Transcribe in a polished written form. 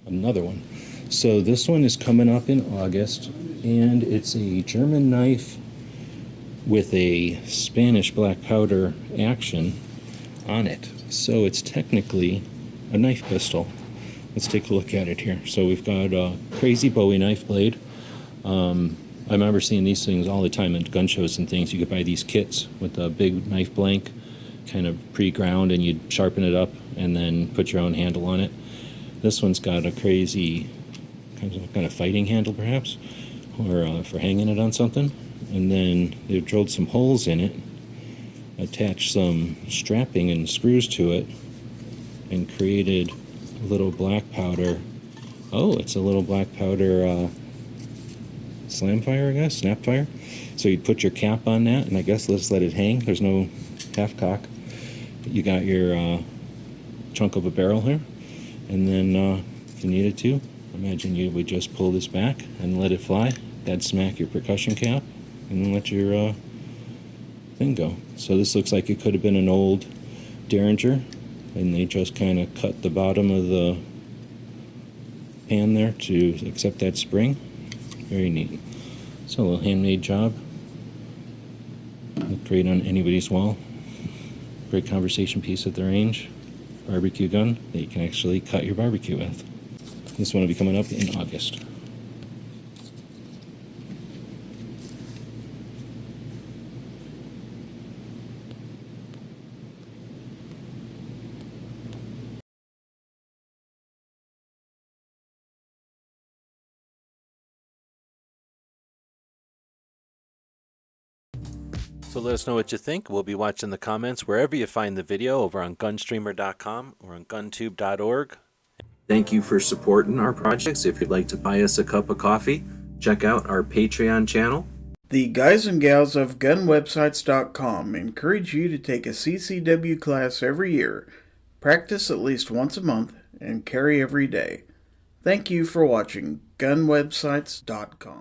another one. So this one is coming up in August, and it's a German knife with a Spanish black powder action on it. So it's technically a knife pistol. Let's take a look at it here. So we've got a crazy Bowie knife blade. I remember seeing these things all the time at gun shows and things. You could buy these kits with a big knife blank, kind of pre-ground, and you'd sharpen it up and then put your own handle on it. This one's got a crazy kind of fighting handle, perhaps, or for hanging it on something. And then they've drilled some holes in it, attached some strapping and screws to it, and created a little black powder. Oh, it's a little black powder slam fire, I guess, snap fire. So you'd put your cap on that, and I guess let's let it hang. There's no half cock. You got your chunk of a barrel here, and then if you needed to, imagine you would just pull this back and let it fly. That'd smack your percussion cap, and then let your thing go. So this looks like it could have been an old Derringer, and they just kind of cut the bottom of the pan there to accept that spring. Very neat. So a little handmade job. Look great on anybody's wall. Great conversation piece at the range. Barbecue gun that you can actually cut your barbecue with. This one will be coming up in August. So let us know what you think. We'll be watching the comments wherever you find the video, over on gunstreamer.com or on guntube.org. Thank you for supporting our projects. If you'd like to buy us a cup of coffee, check out our Patreon channel. The guys and gals of gunwebsites.com encourage you to take a CCW class every year, practice at least once a month, and carry every day. Thank you for watching gunwebsites.com.